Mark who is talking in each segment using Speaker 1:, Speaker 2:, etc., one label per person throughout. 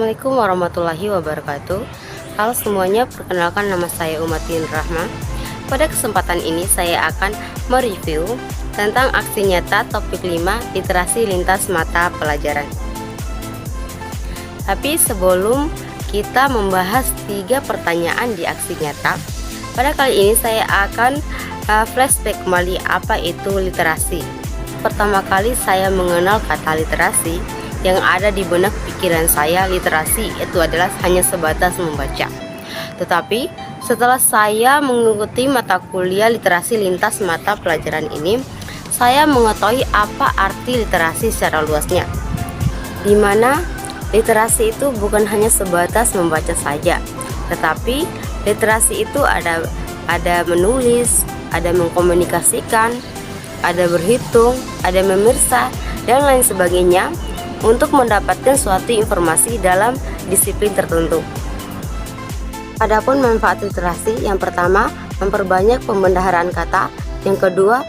Speaker 1: Assalamualaikum warahmatullahi wabarakatuh. Halo semuanya, perkenalkan nama saya Umatin Rahma. Pada kesempatan ini saya akan mereview tentang aksi nyata topik 5 literasi lintas mata pelajaran. Tapi sebelum kita membahas 3 pertanyaan di aksi nyata, pada kali ini saya akan flashback kembali apa itu literasi. Pertama kali saya mengenal kata literasi, yang ada di benak pikiran saya, literasi itu adalah hanya sebatas membaca. Tetapi setelah saya mengikuti mata kuliah literasi lintas mata pelajaran ini, saya mengetahui apa arti literasi secara luasnya, di mana literasi itu bukan hanya sebatas membaca saja, tetapi literasi itu ada menulis, ada mengkomunikasikan, ada berhitung, ada memeriksa, dan lain sebagainya, untuk mendapatkan suatu informasi dalam disiplin tertentu. Adapun manfaat literasi, yang pertama, memperbanyak pembendaharaan kata, yang kedua,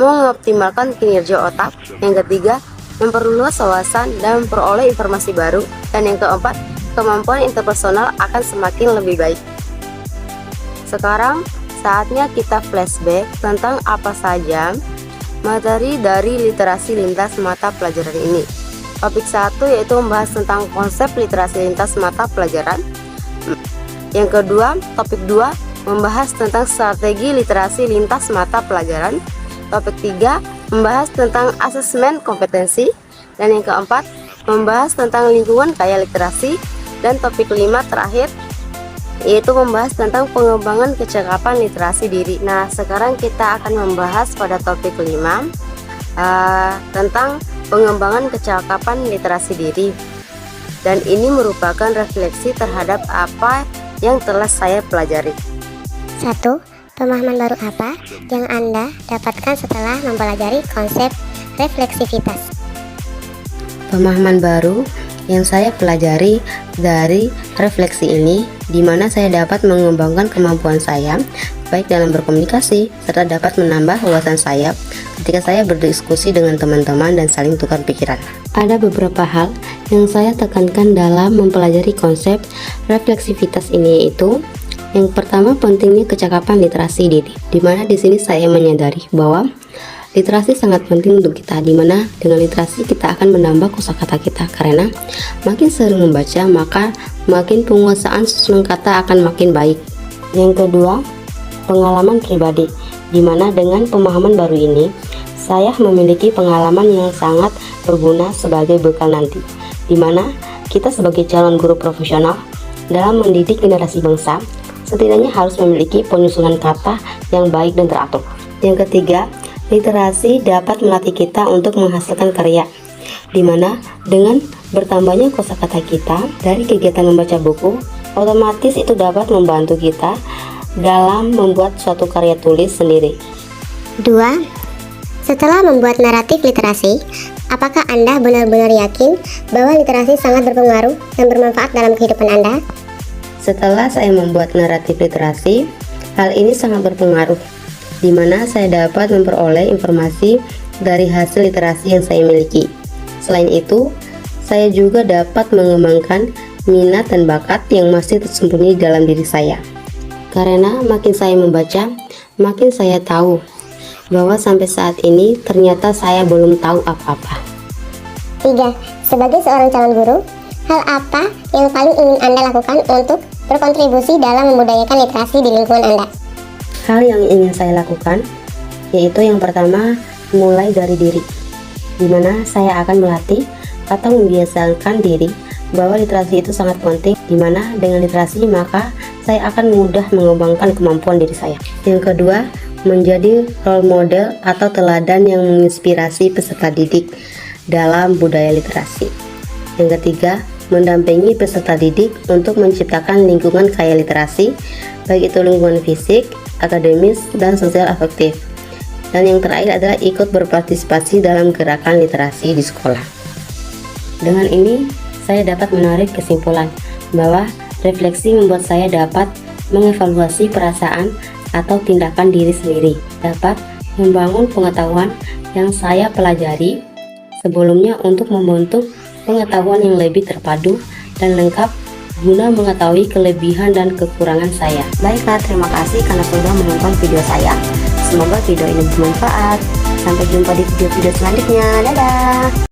Speaker 1: mengoptimalkan kinerja otak, yang ketiga, memperluas wawasan dan memperoleh informasi baru, dan yang keempat, kemampuan interpersonal akan semakin lebih baik. Sekarang saatnya kita flashback tentang apa saja materi dari literasi lintas mata pelajaran ini. Topik 1 yaitu membahas tentang konsep literasi lintas mata pelajaran. Yang kedua, topik 2 membahas tentang strategi literasi lintas mata pelajaran. Topik 3 membahas tentang asesmen kompetensi. Dan yang keempat, membahas tentang lingkungan kaya literasi. Dan topik 5 terakhir yaitu membahas tentang pengembangan kecakapan literasi diri. Nah, sekarang kita akan membahas pada topik 5 tentang pengembangan kecakapan literasi diri, dan ini merupakan refleksi terhadap apa yang telah saya pelajari.
Speaker 2: 1. Pemahaman baru apa yang Anda dapatkan setelah mempelajari konsep refleksivitas?
Speaker 1: Pemahaman baru yang saya pelajari dari refleksi ini, di mana saya dapat mengembangkan kemampuan saya baik dalam berkomunikasi serta dapat menambah wawasan saya ketika saya berdiskusi dengan teman-teman dan saling tukar pikiran. Ada beberapa hal yang saya tekankan dalam mempelajari konsep refleksivitas ini, yaitu yang pertama, pentingnya kecakapan literasi diri, di mana di sini saya menyadari bahwa literasi sangat penting untuk kita, di mana dengan literasi kita akan menambah kosakata kita, karena makin sering membaca maka makin penguasaan susunan kata akan makin baik. Yang kedua, pengalaman pribadi, di mana dengan pemahaman baru ini saya memiliki pengalaman yang sangat berguna sebagai bekal nanti, di mana kita sebagai calon guru profesional dalam mendidik generasi bangsa setidaknya harus memiliki penyusunan kata yang baik dan teratur. Yang ketiga, literasi dapat melatih kita untuk menghasilkan karya, di mana dengan bertambahnya kosakata kita dari kegiatan membaca buku, otomatis itu dapat membantu kita dalam membuat suatu karya tulis sendiri.
Speaker 2: 2. Setelah membuat naratif literasi, apakah Anda benar-benar yakin bahwa literasi sangat berpengaruh dan bermanfaat dalam kehidupan Anda?
Speaker 1: Setelah saya membuat naratif literasi, hal ini sangat berpengaruh, di mana saya dapat memperoleh informasi dari hasil literasi yang saya miliki. Selain itu, saya juga dapat mengembangkan minat dan bakat yang masih tersembunyi dalam diri saya. Karena makin saya membaca, makin saya tahu bahwa sampai saat ini ternyata saya belum tahu apa-apa.
Speaker 2: 3. Sebagai seorang calon guru, hal apa yang paling ingin Anda lakukan untuk berkontribusi dalam membudayakan literasi di lingkungan Anda?
Speaker 1: Hal yang ingin saya lakukan yaitu yang pertama, mulai dari diri, di mana saya akan melatih atau membiasakan diri bahwa literasi itu sangat penting, di mana dengan literasi maka saya akan mudah mengembangkan kemampuan diri saya. Yang kedua, menjadi role model atau teladan yang menginspirasi peserta didik dalam budaya literasi. Yang ketiga, mendampingi peserta didik untuk menciptakan lingkungan kaya literasi, baik itu lingkungan fisik, akademis, dan sosial afektif. Dan yang terakhir adalah ikut berpartisipasi dalam gerakan literasi di sekolah. Dengan ini, saya dapat menarik kesimpulan bahwa refleksi membuat saya dapat mengevaluasi perasaan atau tindakan diri sendiri, dapat membangun pengetahuan yang saya pelajari sebelumnya untuk membentuk pengetahuan yang lebih terpadu dan lengkap guna mengetahui kelebihan dan kekurangan saya. Baiklah, terima kasih karena sudah menonton video saya. Semoga video ini bermanfaat. Sampai jumpa di video-video selanjutnya. Dadah!